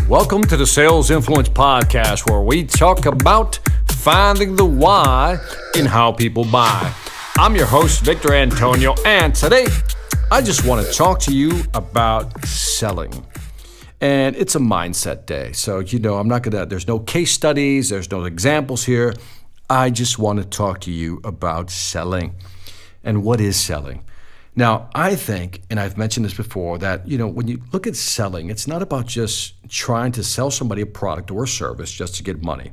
Welcome to the Sales Influence Podcast, where we talk about finding the why in how people buy. I'm your host, Victor Antonio, and today I just want to talk to you about selling. And it's a mindset day. So, I'm not going to, there's no case studies, there's no examples here. I just want to talk to you about selling. And what is selling? Now, I think, and I've mentioned this before, that, when you look at selling, it's not about just trying to sell somebody a product or a service just to get money.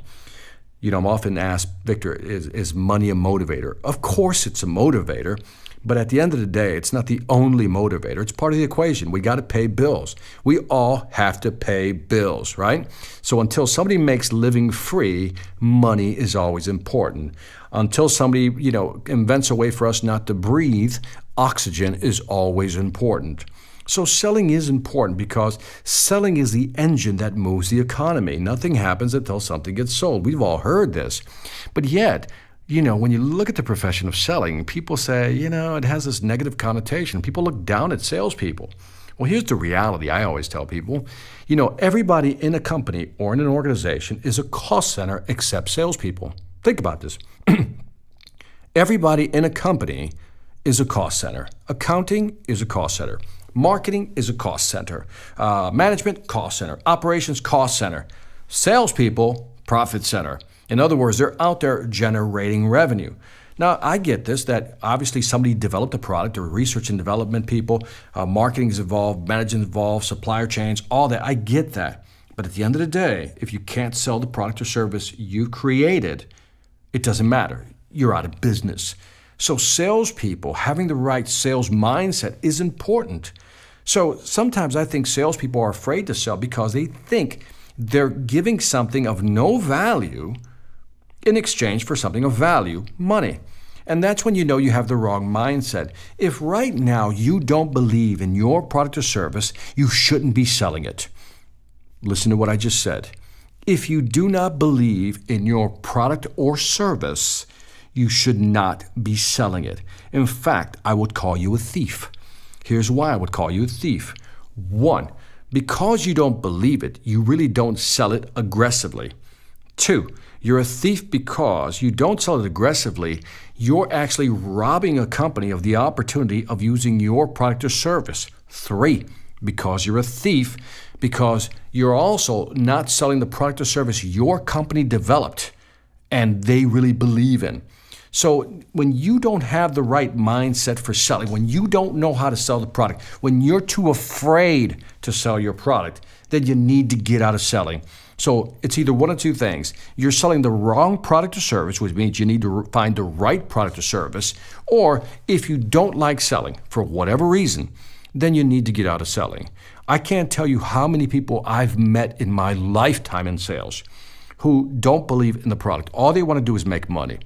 I'm often asked, Victor, is money a motivator? Of course it's a motivator, but at the end of the day, it's not the only motivator. It's part of the equation. We got to pay bills. We all have to pay bills, right? So until somebody makes living free, money is always important. Until somebody, invents a way for us not to breathe, oxygen is always important. So selling is important because selling is the engine that moves the economy. Nothing happens until something gets sold. We've all heard this. But yet, when you look at the profession of selling, people say, it has this negative connotation. People look down at salespeople. Well, here's the reality I always tell people. Everybody in a company or in an organization is a cost center except salespeople. Think about this. Everybody in a company is a cost center. Accounting is a cost center. Marketing is a cost center. Management, cost center. Operations, cost center. Salespeople, profit center. In other words, they're out there generating revenue. Now, I get this, that obviously somebody developed a product, or research and development people, marketing is involved, management is involved, supplier chains, all that. I get that. But at the end of the day, if you can't sell the product or service you created, it doesn't matter. You're out of business. So salespeople, having the right sales mindset is important. So sometimes I think salespeople are afraid to sell because they think they're giving something of no value in exchange for something of value, money. And that's when you have the wrong mindset. If right now you don't believe in your product or service, you shouldn't be selling it. Listen to what I just said. If you do not believe in your product or service, you should not be selling it. In fact, I would call you a thief. Here's why I would call you a thief. 1, because you don't believe it, you really don't sell it aggressively. 2, you're a thief because you don't sell it aggressively. You're actually robbing a company of the opportunity of using your product or service. 3, because you're a thief because you're also not selling the product or service your company developed and they really believe in. So when you don't have the right mindset for selling, when you don't know how to sell the product, when you're too afraid to sell your product, then you need to get out of selling. So it's either one of two things. You're selling the wrong product or service, which means you need to find the right product or service. Or if you don't like selling for whatever reason, then you need to get out of selling. I can't tell you how many people I've met in my lifetime in sales who don't believe in the product. All they want to do is make money.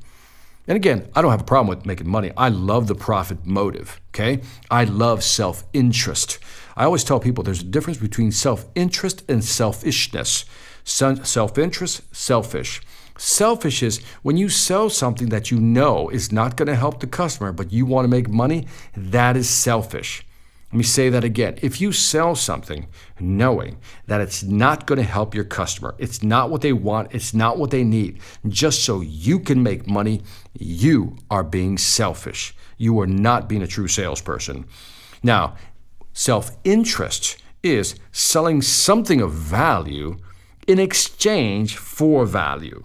And again, I don't have a problem with making money. I love the profit motive, okay? I love self-interest. I always tell people there's a difference between self-interest and selfishness. Self-interest, selfish. Selfish is when you sell something that you know is not going to help the customer, but you want to make money, that is selfish. Let me say that again. If you sell something knowing that it's not going to help your customer, it's not what they want, it's not what they need, just so you can make money, you are being selfish. You are not being a true salesperson. Now, self-interest is selling something of value in exchange for value.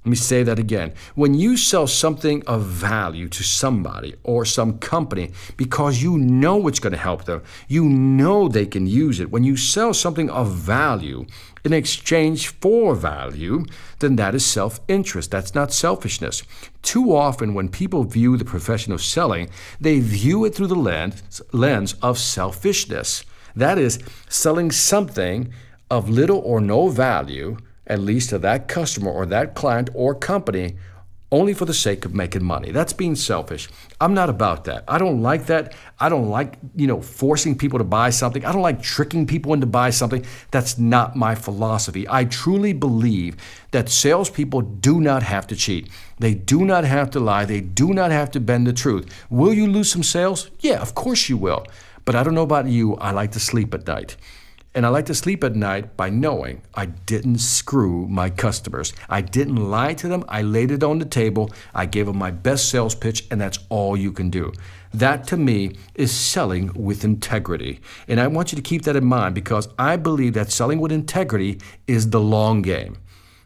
Let me say that again. When you sell something of value to somebody or some company because you know it's going to help them, you know they can use it. When you sell something of value in exchange for value, then that is self-interest. That's not selfishness. Too often when people view the profession of selling, they view it through the lens of selfishness. That is, selling something of little or no value, at least to that customer or that client or company, only for the sake of making money. That's being selfish. I'm not about that. I don't like that. I don't like, forcing people to buy something. I don't like tricking people into buy something. That's not my philosophy. I truly believe that salespeople do not have to cheat. They do not have to lie. They do not have to bend the truth. Will you lose some sales? Yeah, of course you will. But I don't know about you. I like to sleep at night. And I like to sleep at night by knowing I didn't screw my customers. I didn't lie to them. I laid it on the table. I gave them my best sales pitch, and that's all you can do. That, to me, is selling with integrity. And I want you to keep that in mind because I believe that selling with integrity is the long game.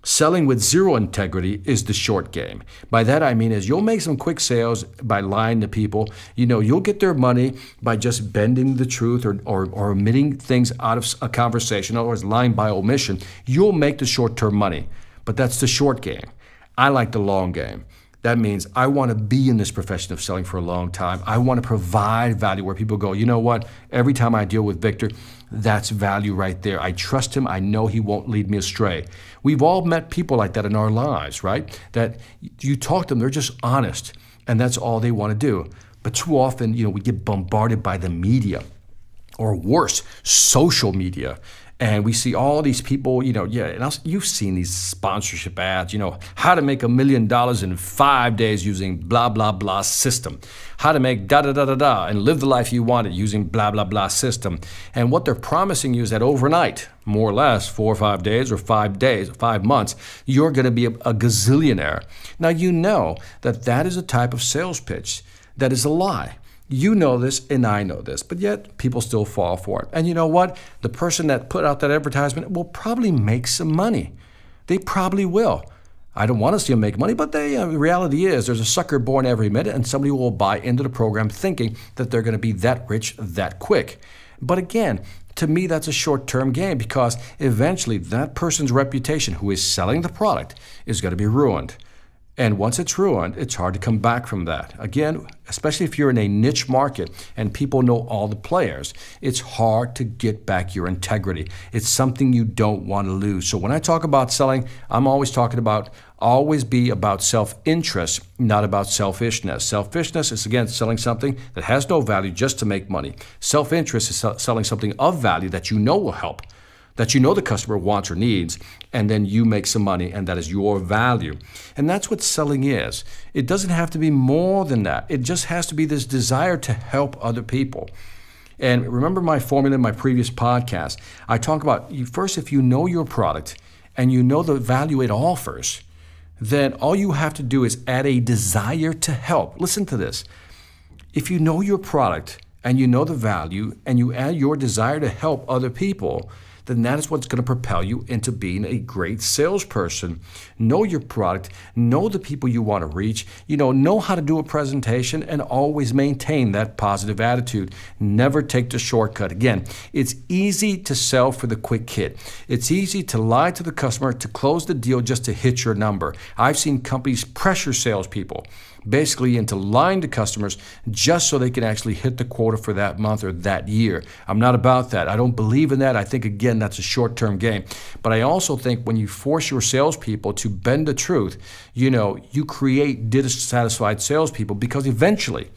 Selling with zero integrity is the short game. By that I mean is you'll make some quick sales by lying to people. You'll get their money by just bending the truth or omitting things out of a conversation. In other words, lying by omission. You'll make the short-term money, but that's the short game. I like the long game. That means I want to be in this profession of selling for a long time. I want to provide value where people go, you know what? Every time I deal with Victor, that's value right there. I trust him. I know he won't lead me astray. We've all met people like that in our lives, right? That you talk to them, they're just honest, and that's all they want to do. But too often, we get bombarded by the media, or worse, social media. And we see all these people, and you've seen these sponsorship ads, how to make $1 million in 5 days using blah, blah, blah system. How to make da-da-da-da-da and live the life you wanted using blah, blah, blah system. And what they're promising you is that overnight, more or less 4 or 5 days or 5 months, you're going to be a gazillionaire. Now, you know that is a type of sales pitch that is a lie. You know this and I know this, but yet people still fall for it. And you know what? The person that put out that advertisement will probably make some money. They probably will. I don't want to see them make money, but the reality is there's a sucker born every minute and somebody will buy into the program thinking that they're going to be that rich that quick. But again, to me, that's a short-term game because eventually that person's reputation who is selling the product is going to be ruined. And once it's ruined, it's hard to come back from that. Again, especially if you're in a niche market and people know all the players, it's hard to get back your integrity. It's something you don't want to lose. So when I talk about selling, I'm always talking about always be about self-interest, not about selfishness. Selfishness is, again, selling something that has no value just to make money. Self-interest is selling something of value that you know will help, that you know the customer wants or needs, and then you make some money, and that is your value. And that's what selling is. It doesn't have to be more than that. It just has to be this desire to help other people. And remember my formula in my previous podcast. I talk about, first, if you know your product and you know the value it offers, then all you have to do is add a desire to help. Listen to this. If you know your product and you know the value and you add your desire to help other people, then that is what's going to propel you into being a great salesperson. Know your product, know the people you want to reach, know how to do a presentation, and always maintain that positive attitude. Never take the shortcut. Again, it's easy to sell for the quick hit. It's easy to lie to the customer to close the deal just to hit your number. I've seen companies pressure salespeople basically into lying to customers just so they can actually hit the quota for that month or that year. I'm not about that. I don't believe in that. I think, again, that's a short-term game. But I also think when you force your salespeople to bend the truth, you create dissatisfied salespeople because eventually,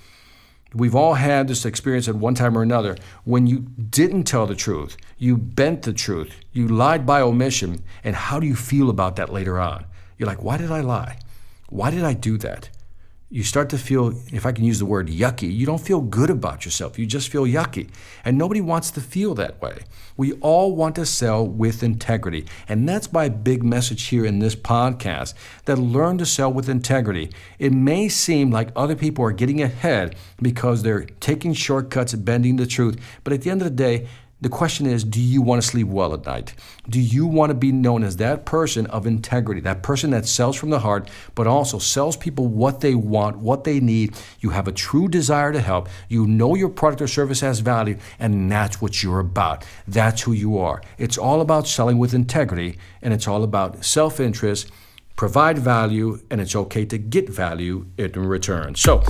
we've all had this experience at one time or another when you didn't tell the truth, you bent the truth, you lied by omission, and how do you feel about that later on? You're like, why did I lie? Why did I do that? You start to feel, if I can use the word yucky, you don't feel good about yourself. You just feel yucky. And nobody wants to feel that way. We all want to sell with integrity. And that's my big message here in this podcast, that learn to sell with integrity. It may seem like other people are getting ahead because they're taking shortcuts and bending the truth. But at the end of the day, the question is, do you want to sleep well at night? Do you want to be known as that person of integrity, that person that sells from the heart, but also sells people what they want, what they need? You have a true desire to help. You know your product or service has value, and that's what you're about. That's who you are. It's all about selling with integrity, and it's all about self-interest, provide value, and it's okay to get value in return. So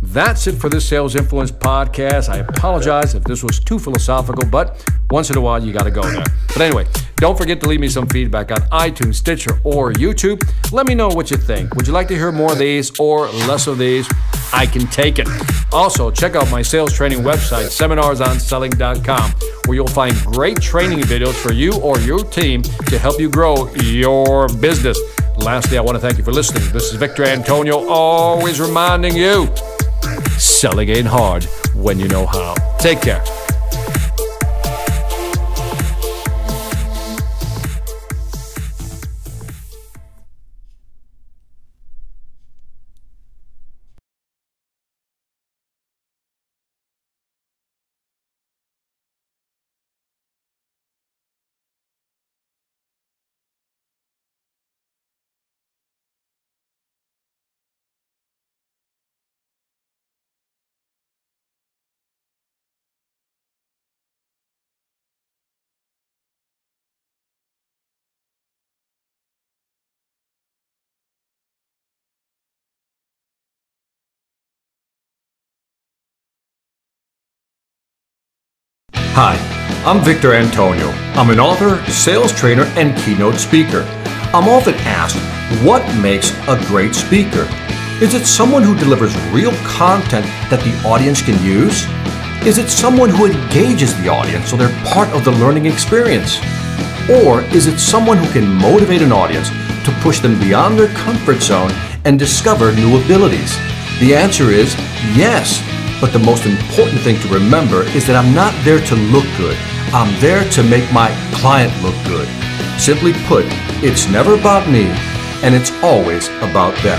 that's it for this Sales Influence podcast. I apologize if this was too philosophical, but once in a while, you got to go there. But anyway, don't forget to leave me some feedback on iTunes, Stitcher, or YouTube. Let me know what you think. Would you like to hear more of these or less of these? I can take it. Also, check out my sales training website, seminarsonselling.com, where you'll find great training videos for you or your team to help you grow your business. Lastly, I want to thank you for listening. This is Victor Antonio, always reminding you, selling ain't hard when you know how. Take care. Hi, I'm Victor Antonio. I'm an author, sales trainer, and keynote speaker. I'm often asked, what makes a great speaker? Is it someone who delivers real content that the audience can use? Is it someone who engages the audience so they're part of the learning experience? Or is it someone who can motivate an audience to push them beyond their comfort zone and discover new abilities? The answer is yes. But the most important thing to remember is that I'm not there to look good. I'm there to make my client look good. Simply put, it's never about me, and it's always about them.